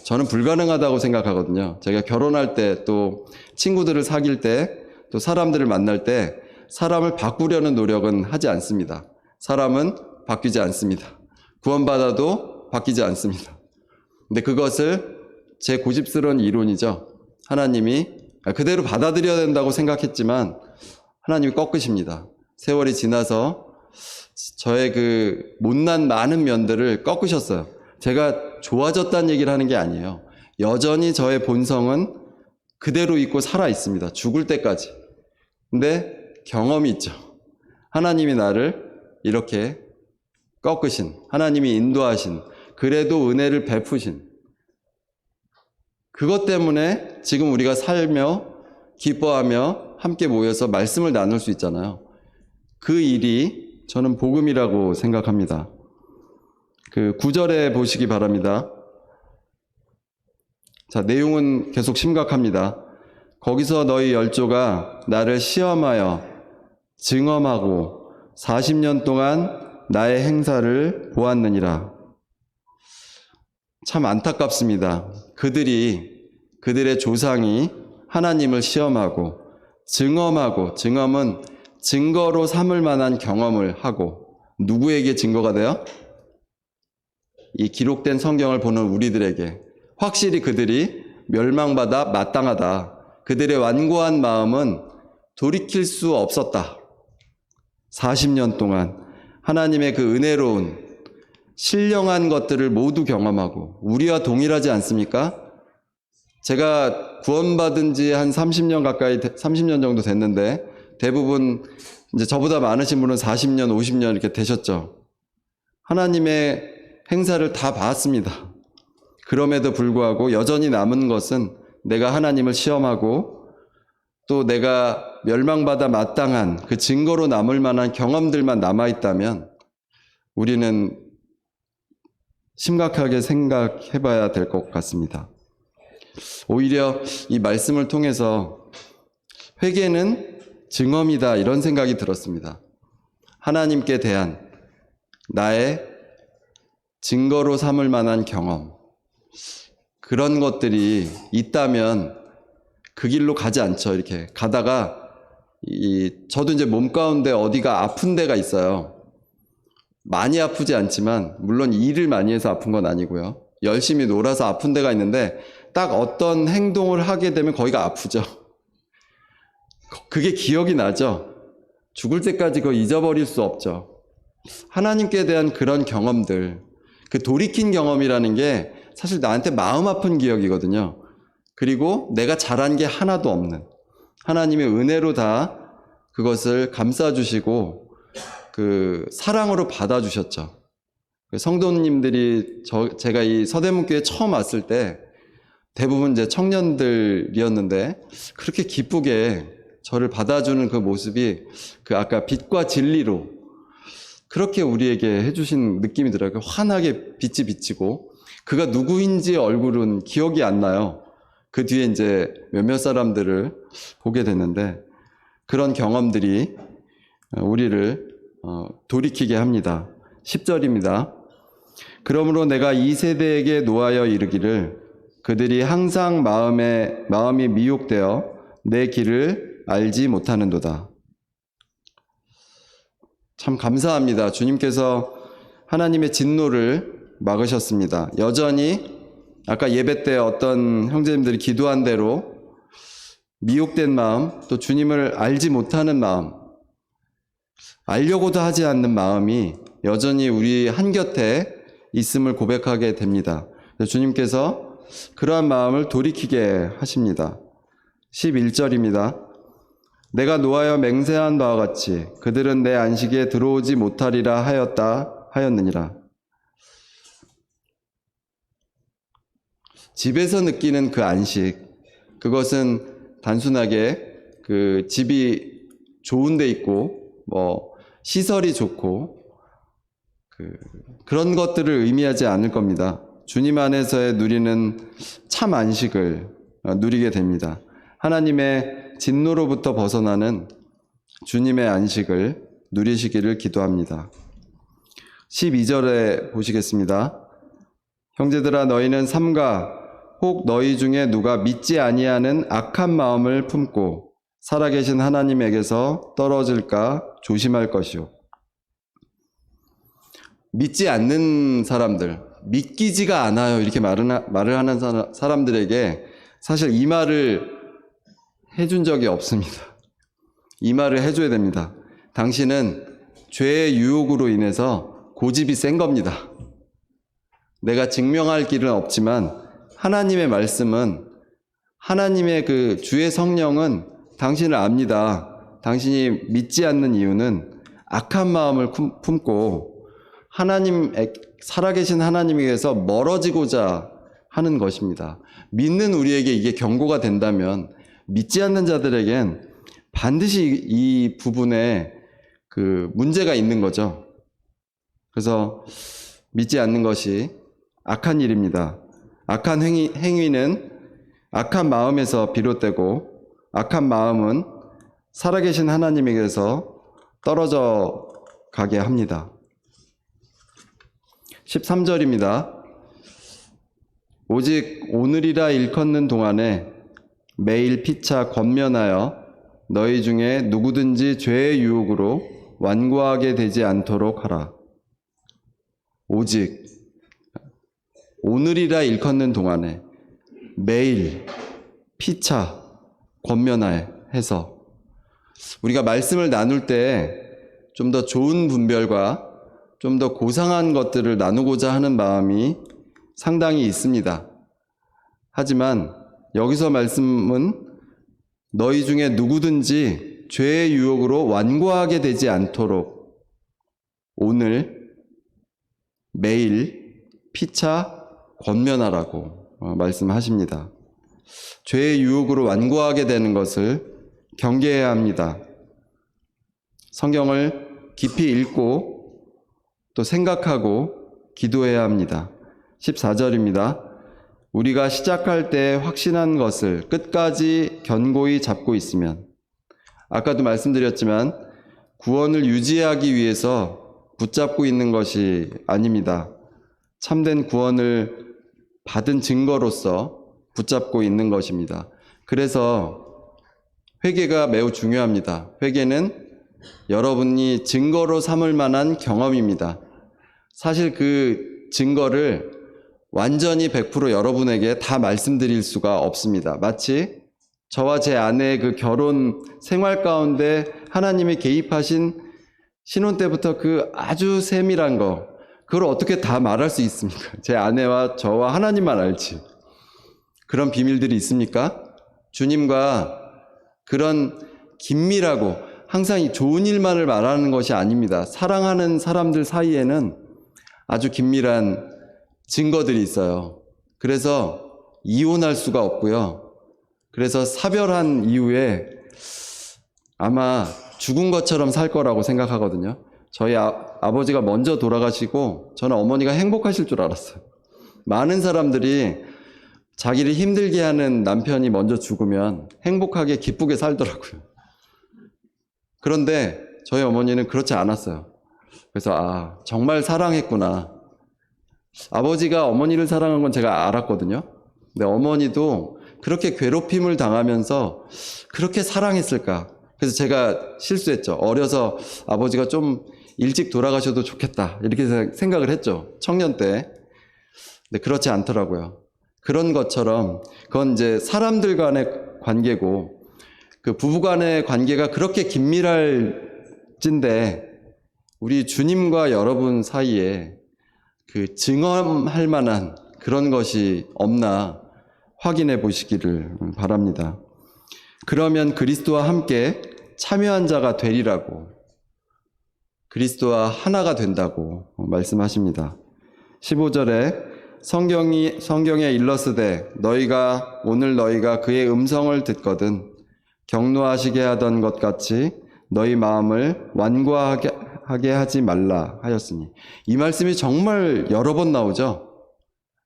저는 불가능하다고 생각하거든요. 제가 결혼할 때, 또 친구들을 사귈 때, 또 사람들을 만날 때 사람을 바꾸려는 노력은 하지 않습니다. 사람은 바뀌지 않습니다. 구원받아도 바뀌지 않습니다. 근데 그것을 제 고집스러운 이론이죠. 하나님이 그대로 받아들여야 된다고 생각했지만 하나님이 꺾으십니다. 세월이 지나서 저의 그 못난 많은 면들을 꺾으셨어요. 제가 좋아졌다는 얘기를 하는 게 아니에요. 여전히 저의 본성은 그대로 있고 살아 있습니다. 죽을 때까지. 근데 경험이 있죠. 하나님이 나를 이렇게 꺾으신, 하나님이 인도하신, 그래도 은혜를 베푸신, 그것 때문에 지금 우리가 살며 기뻐하며 함께 모여서 말씀을 나눌 수 있잖아요. 그 일이 저는 복음이라고 생각합니다. 그 9절에 보시기 바랍니다. 자, 내용은 계속 심각합니다. 거기서 너희 열조가 나를 시험하여 증언하고 40년 동안 나의 행사를 보았느니라. 참 안타깝습니다. 그들의 조상이 하나님을 시험하고 증언은 증거로 삼을 만한 경험을 하고, 누구에게 증거가 돼요? 이 기록된 성경을 보는 우리들에게 확실히 그들이 멸망받아 마땅하다. 그들의 완고한 마음은 돌이킬 수 없었다. 40년 동안 하나님의 그 은혜로운 신령한 것들을 모두 경험하고 우리와 동일하지 않습니까? 제가 구원받은 지 한 30년 가까이, 30년 정도 됐는데 대부분 이제 저보다 많으신 분은 40년, 50년 이렇게 되셨죠. 하나님의 행사를 다 봤습니다. 그럼에도 불구하고 여전히 남은 것은 내가 하나님을 시험하고 또 내가 멸망받아 마땅한 그 증거로 남을 만한 경험들만 남아있다면 우리는 심각하게 생각해 봐야 될 것 같습니다. 오히려 이 말씀을 통해서 회개는 증언이다 이런 생각이 들었습니다. 하나님께 대한 나의 증거로 삼을 만한 경험, 그런 것들이 있다면 그 길로 가지 않죠. 이렇게 가다가 저도 이제 몸 가운데 어디가 아픈 데가 있어요. 많이 아프지 않지만 물론 일을 많이 해서 아픈 건 아니고요. 열심히 놀아서 아픈 데가 있는데 딱 어떤 행동을 하게 되면 거기가 아프죠. 그게 기억이 나죠. 죽을 때까지 그거 잊어버릴 수 없죠. 하나님께 대한 그런 경험들, 그 돌이킨 경험이라는 게 사실 나한테 마음 아픈 기억이거든요. 그리고 내가 잘한 게 하나도 없는 하나님의 은혜로 다 그것을 감싸주시고 그 사랑으로 받아주셨죠. 성도님들이 제가 이 서대문교회 처음 왔을 때 대부분 이제 청년들이었는데 그렇게 기쁘게 저를 받아주는 그 모습이 그 아까 빛과 진리로 그렇게 우리에게 해주신 느낌이 들어요. 환하게 빛이 비치고 그가 누구인지 얼굴은 기억이 안 나요. 그 뒤에 이제 몇몇 사람들을 보게 됐는데 그런 경험들이 우리를 돌이키게 합니다. 10절입니다. 그러므로 내가 이 세대에게 노하여 이르기를 그들이 항상 마음이 미혹되어 내 길을 알지 못하는도다. 참 감사합니다. 주님께서 하나님의 진노를 막으셨습니다. 여전히 아까 예배 때 어떤 형제님들이 기도한 대로 미혹된 마음, 또 주님을 알지 못하는 마음, 알려고도 하지 않는 마음이 여전히 우리 한곁에 있음을 고백하게 됩니다. 주님께서 그러한 마음을 돌이키게 하십니다. 11절입니다. 내가 노하여 맹세한 바와 같이 그들은 내 안식에 들어오지 못하리라 하였느니라. 집에서 느끼는 그 안식, 그것은 단순하게 그 집이 좋은 데 있고 시설이 좋고 그런 것들을 의미하지 않을 겁니다. 주님 안에서의 누리는 참 안식을 누리게 됩니다. 하나님의 진노로부터 벗어나는 주님의 안식을 누리시기를 기도합니다. 12절에 보시겠습니다. 형제들아 너희는 삼가 혹 너희 중에 누가 믿지 아니하는 악한 마음을 품고 살아계신 하나님에게서 떨어질까 조심할 것이요. 믿지 않는 사람들, 믿기지가 않아요 이렇게 말을 하는 사람들에게 사실 이 말을 해준 적이 없습니다. 이 말을 해줘야 됩니다. 당신은 죄의 유혹으로 인해서 고집이 센 겁니다. 내가 증명할 길은 없지만 하나님의 말씀은 하나님의 그 주의 성령은 당신을 압니다. 당신이 믿지 않는 이유는 악한 마음을 품고 살아계신 하나님에게서 멀어지고자 하는 것입니다. 믿는 우리에게 이게 경고가 된다면 믿지 않는 자들에겐 반드시 이 부분에 그 문제가 있는 거죠. 그래서 믿지 않는 것이 악한 일입니다. 악한 행위는 악한 마음에서 비롯되고 악한 마음은 살아계신 하나님에게서 떨어져 가게 합니다. 13절입니다. 오직 오늘이라 일컫는 동안에 매일 피차 권면하여 너희 중에 누구든지 죄의 유혹으로 완고하게 되지 않도록 하라. 오직 오늘이라 일컫는 동안에 매일 피차 권면하여 해서 우리가 말씀을 나눌 때 좀 더 좋은 분별과 좀 더 고상한 것들을 나누고자 하는 마음이 상당히 있습니다. 하지만 여기서 말씀은 너희 중에 누구든지 죄의 유혹으로 완고하게 되지 않도록 오늘 매일 피차 권면하라고 말씀하십니다. 죄의 유혹으로 완고하게 되는 것을 경계해야 합니다. 성경을 깊이 읽고 또 생각하고 기도해야 합니다. 14절입니다. 우리가 시작할 때 확신한 것을 끝까지 견고히 잡고 있으면, 아까도 말씀드렸지만 구원을 유지하기 위해서 붙잡고 있는 것이 아닙니다. 참된 구원을 받은 증거로서 붙잡고 있는 것입니다. 그래서 회개가 매우 중요합니다. 회개는 여러분이 증거로 삼을 만한 경험입니다. 사실 그 증거를 완전히 100% 여러분에게 다 말씀드릴 수가 없습니다. 마치 저와 제 아내의 그 결혼 생활 가운데 하나님이 개입하신 신혼 때부터 그 아주 세밀한 거, 그걸 어떻게 다 말할 수 있습니까? 제 아내와 저와 하나님만 알지. 그런 비밀들이 있습니까? 주님과 그런 긴밀하고 항상 이 좋은 일만을 말하는 것이 아닙니다. 사랑하는 사람들 사이에는 아주 긴밀한 증거들이 있어요. 그래서 이혼할 수가 없고요. 그래서 사별한 이후에 아마 죽은 것처럼 살 거라고 생각하거든요. 저희 아버지가 먼저 돌아가시고 저는 어머니가 행복하실 줄 알았어요. 많은 사람들이 자기를 힘들게 하는 남편이 먼저 죽으면 행복하게 기쁘게 살더라고요. 그런데 저희 어머니는 그렇지 않았어요. 그래서 정말 사랑했구나. 아버지가 어머니를 사랑한 건 제가 알았거든요. 근데 어머니도 그렇게 괴롭힘을 당하면서 그렇게 사랑했을까? 그래서 제가 실수했죠. 어려서 아버지가 좀 일찍 돌아가셔도 좋겠다, 이렇게 생각을 했죠. 청년 때. 근데 그렇지 않더라고요. 그런 것처럼 그건 이제 사람들 간의 관계고, 그 부부 간의 관계가 그렇게 긴밀할진데 우리 주님과 여러분 사이에 그 증언할 만한 그런 것이 없나 확인해 보시기를 바랍니다. 그러면 그리스도와 함께 참여한 자가 되리라고, 그리스도와 하나가 된다고 말씀하십니다. 15절에 성경에 일러스되 오늘 너희가 그의 음성을 듣거든 격노하시게 하던 것 같이 너희 마음을 완고하게 하지 말라 하였으니, 이 말씀이 정말 여러 번 나오죠.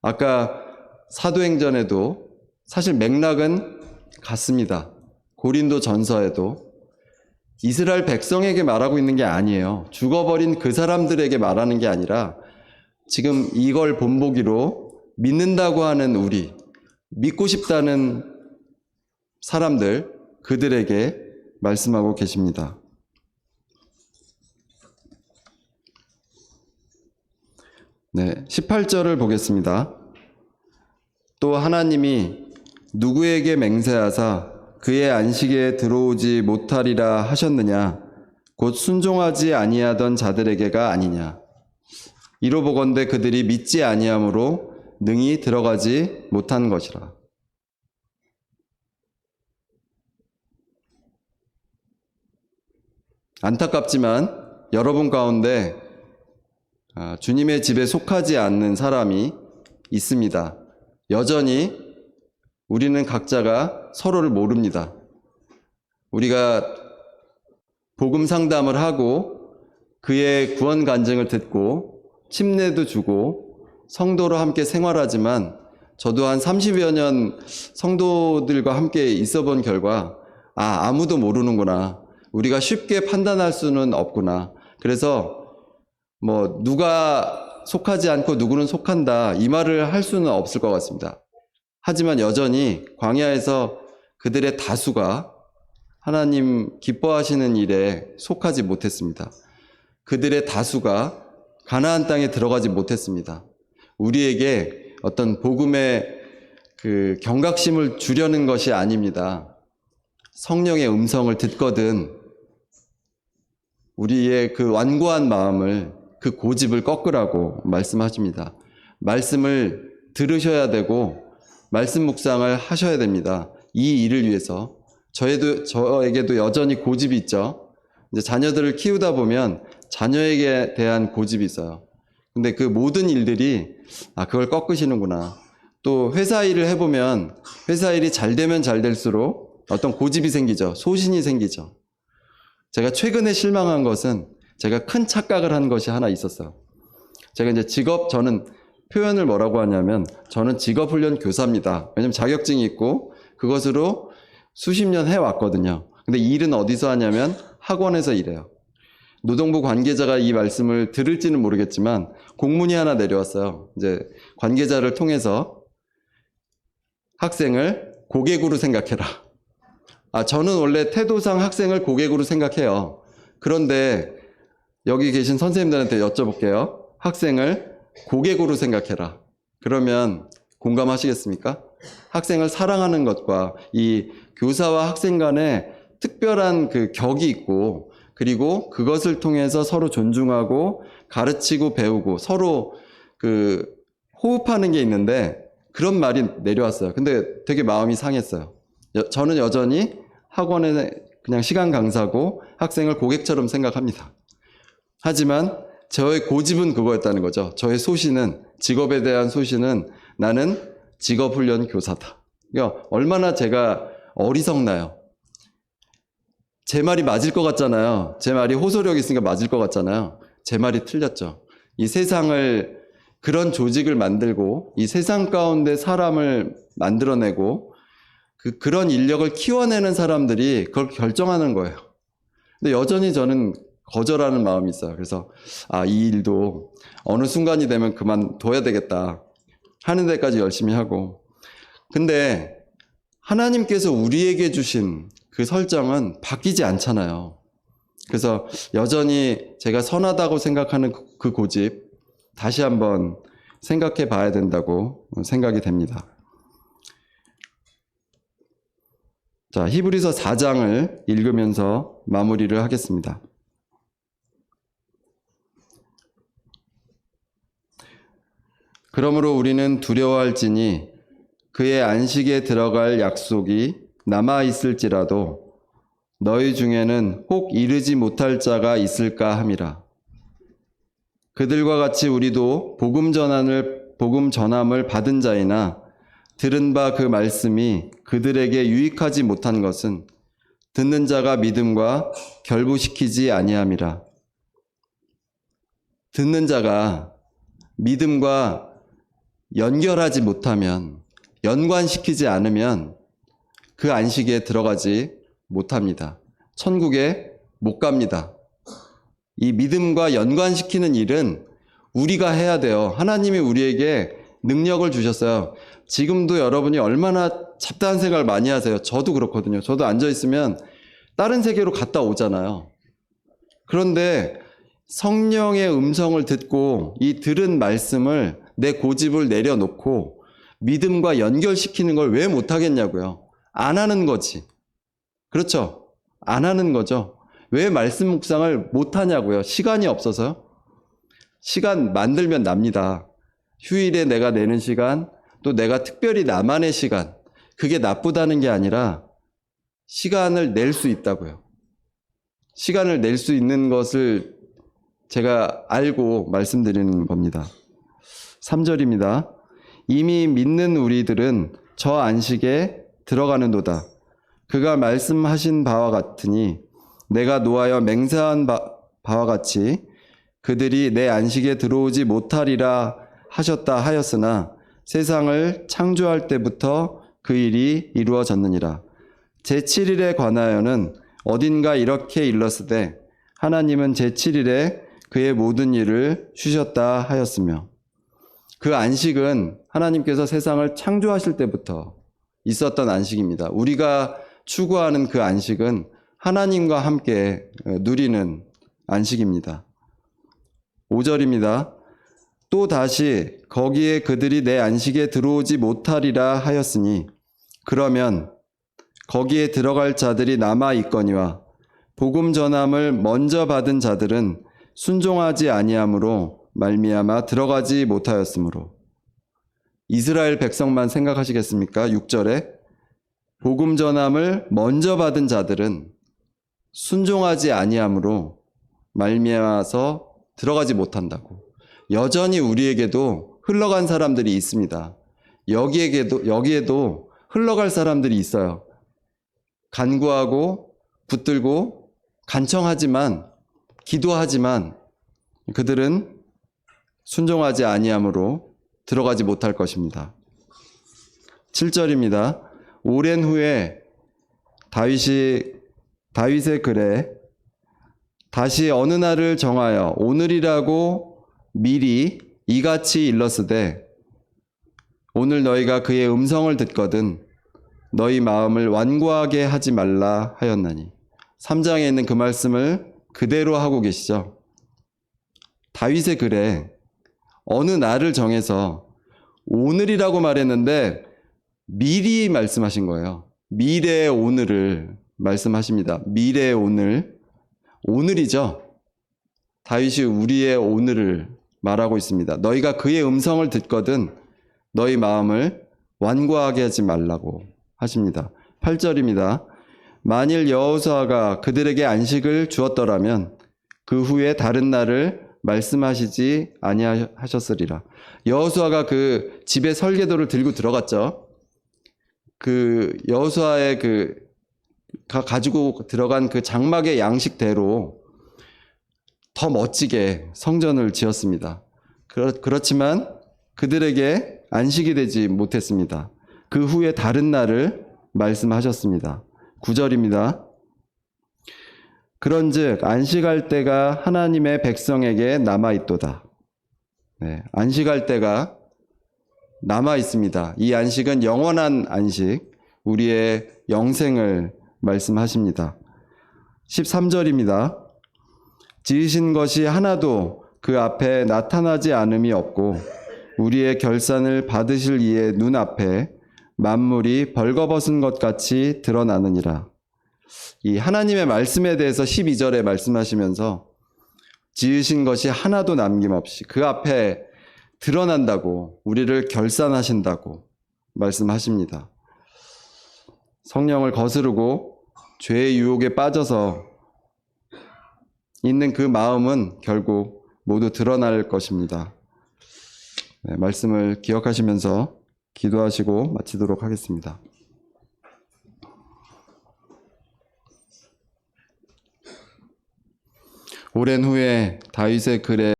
아까 사도행전에도 사실 맥락은 같습니다. 고린도 전서에도 이스라엘 백성에게 말하고 있는 게 아니에요. 죽어버린 그 사람들에게 말하는 게 아니라 지금 이걸 본보기로 믿는다고 하는 우리, 믿고 싶다는 사람들, 그들에게 말씀하고 계십니다. 네, 18절을 보겠습니다. 또 하나님이 누구에게 맹세하사 그의 안식에 들어오지 못하리라 하셨느냐? 곧 순종하지 아니하던 자들에게가 아니냐? 이로 보건대 그들이 믿지 아니함으로 능히 들어가지 못한 것이라. 안타깝지만 여러분 가운데 주님의 집에 속하지 않는 사람이 있습니다. 여전히 우리는 각자가 서로를 모릅니다. 우리가 복음 상담을 하고 그의 구원 간증을 듣고 침례도 주고 성도로 함께 생활하지만, 저도 한 30여 년 성도들과 함께 있어 본 결과 아무도 모르는구나, 우리가 쉽게 판단할 수는 없구나, 그래서 누가 속하지 않고 누구는 속한다, 이 말을 할 수는 없을 것 같습니다. 하지만 여전히 광야에서 그들의 다수가 하나님 기뻐하시는 일에 속하지 못했습니다. 그들의 다수가 가나안 땅에 들어가지 못했습니다. 우리에게 어떤 복음의 그 경각심을 주려는 것이 아닙니다. 성령의 음성을 듣거든 우리의 그 완고한 마음을, 그 고집을 꺾으라고 말씀하십니다. 말씀을 들으셔야 되고 말씀 묵상을 하셔야 됩니다. 이 일을 위해서. 저에게도 여전히 고집이 있죠. 이제 자녀들을 키우다 보면 자녀에게 대한 고집이 있어요. 근데 그 모든 일들이 그걸 꺾으시는구나. 또 회사 일을 해보면 회사 일이 잘 되면 잘 될수록 어떤 고집이 생기죠. 소신이 생기죠. 제가 최근에 실망한 것은 제가 큰 착각을 한 것이 하나 있었어요. 제가 이제 저는 표현을 뭐라고 하냐면 저는 직업훈련 교사입니다. 왜냐면 자격증이 있고 그것으로 수십 년 해왔거든요. 근데 이 일은 어디서 하냐면 학원에서 일해요. 노동부 관계자가 이 말씀을 들을지는 모르겠지만 공문이 하나 내려왔어요. 이제 관계자를 통해서 학생을 고객으로 생각해라. 저는 원래 태도상 학생을 고객으로 생각해요. 그런데 여기 계신 선생님들한테 여쭤볼게요. 학생을 고객으로 생각해라. 그러면 공감하시겠습니까? 학생을 사랑하는 것과 이 교사와 학생 간에 특별한 그 격이 있고 그리고 그것을 통해서 서로 존중하고 가르치고 배우고 서로 그 호흡하는 게 있는데 그런 말이 내려왔어요. 근데 되게 마음이 상했어요. 저는 여전히 학원에 그냥 시간 강사고 학생을 고객처럼 생각합니다. 하지만 저의 고집은 그거였다는 거죠. 저의 소신은, 직업에 대한 소신은 나는 직업훈련 교사다. 그러니까 얼마나 제가 어리석나요. 제 말이 맞을 것 같잖아요. 제 말이 호소력이 있으니까 맞을 것 같잖아요. 제 말이 틀렸죠. 이 세상을, 그런 조직을 만들고 이 세상 가운데 사람을 만들어내고 그런 인력을 키워내는 사람들이 그걸 결정하는 거예요. 근데 여전히 저는 거절하는 마음이 있어요. 그래서 이 일도 어느 순간이 되면 그만둬야 되겠다 하는 데까지 열심히 하고. 근데 하나님께서 우리에게 주신 그 설정은 바뀌지 않잖아요. 그래서 여전히 제가 선하다고 생각하는 그 고집 다시 한번 생각해 봐야 된다고 생각이 됩니다. 자, 히브리서 4장을 읽으면서 마무리를 하겠습니다. 그러므로 우리는 두려워할지니 그의 안식에 들어갈 약속이 남아 있을지라도 너희 중에는 혹 이르지 못할 자가 있을까 함이라. 그들과 같이 우리도 복음 전함을 받은 자이나 들은 바 그 말씀이 그들에게 유익하지 못한 것은 듣는 자가 믿음과 결부시키지 아니함이라. 듣는 자가 믿음과 연결하지 못하면, 연관시키지 않으면 그 안식에 들어가지 못합니다. 천국에 못 갑니다. 이 믿음과 연관시키는 일은 우리가 해야 돼요. 하나님이 우리에게 능력을 주셨어요. 지금도 여러분이 얼마나 잡다한 생각을 많이 하세요. 저도 그렇거든요. 저도 앉아있으면 다른 세계로 갔다 오잖아요. 그런데 성령의 음성을 듣고 이 들은 말씀을 내 고집을 내려놓고 믿음과 연결시키는 걸 왜 못하겠냐고요. 안 하는 거지. 그렇죠? 안 하는 거죠. 왜 말씀 묵상을 못하냐고요. 시간이 없어서요. 시간 만들면 납니다. 휴일에 내가 내는 시간, 또 내가 특별히 나만의 시간, 그게 나쁘다는 게 아니라 시간을 낼 수 있다고요. 시간을 낼 수 있는 것을 제가 알고 말씀드리는 겁니다. 3절입니다. 이미 믿는 우리들은 저 안식에 들어가는도다. 그가 말씀하신 바와 같으니 내가 노하여 맹세한 바와 같이 그들이 내 안식에 들어오지 못하리라 하셨다 하였으나 세상을 창조할 때부터 그 일이 이루어졌느니라. 제7일에 관하여는 어딘가 이렇게 일렀으되 하나님은 제7일에 그의 모든 일을 쉬셨다 하였으며, 그 안식은 하나님께서 세상을 창조하실 때부터 있었던 안식입니다. 우리가 추구하는 그 안식은 하나님과 함께 누리는 안식입니다. 5절입니다. 또 다시 거기에 그들이 내 안식에 들어오지 못하리라 하였으니 그러면 거기에 들어갈 자들이 남아 있거니와 복음 전함을 먼저 받은 자들은 순종하지 아니함으로 말미암아 들어가지 못하였으므로. 이스라엘 백성만 생각하시겠습니까? 6절에 복음 전함을 먼저 받은 자들은 순종하지 아니함으로 말미암아서 들어가지 못한다고. 여전히 우리에게도 흘러간 사람들이 있습니다. 여기에도 흘러갈 사람들이 있어요. 간구하고 붙들고 간청하지만 기도하지만 그들은 순종하지 아니함으로 들어가지 못할 것입니다. 7절입니다. 오랜 후에 다윗의 글에 다시 어느 날을 정하여 오늘이라고 미리 이같이 일렀으되 오늘 너희가 그의 음성을 듣거든 너희 마음을 완고하게 하지 말라 하였나니. 3장에 있는 그 말씀을 그대로 하고 계시죠. 다윗의 글에 어느 날을 정해서 오늘이라고 말했는데 미리 말씀하신 거예요. 미래의 오늘을 말씀하십니다. 미래의 오늘, 오늘이죠. 다윗이 우리의 오늘을 말하고 있습니다. 너희가 그의 음성을 듣거든 너희 마음을 완고하게 하지 말라고 하십니다. 8절입니다. 만일 여호수아가 그들에게 안식을 주었더라면 그 후에 다른 날을 말씀하시지 아니하셨으리라. 여호수아가 그 집에 설계도를 들고 들어갔죠. 그 여호수아의 가지고 들어간 그 장막의 양식대로 더 멋지게 성전을 지었습니다. 그렇지만 그들에게 안식이 되지 못했습니다. 그 후에 다른 날을 말씀하셨습니다. 9절입니다. 그런즉 안식할 때가 하나님의 백성에게 남아있도다. 네, 안식할 때가 남아있습니다. 이 안식은 영원한 안식, 우리의 영생을 말씀하십니다. 13절입니다. 지으신 것이 하나도 그 앞에 나타나지 않음이 없고 우리의 결산을 받으실 이의 눈앞에 만물이 벌거벗은 것 같이 드러나느니라. 이 하나님의 말씀에 대해서 12절에 말씀하시면서 지으신 것이 하나도 남김없이 그 앞에 드러난다고, 우리를 결산하신다고 말씀하십니다. 성령을 거스르고 죄의 유혹에 빠져서 있는 그 마음은 결국 모두 드러날 것입니다. 네, 말씀을 기억하시면서 기도하시고 마치도록 하겠습니다. 오랜 후에 다윗의 글에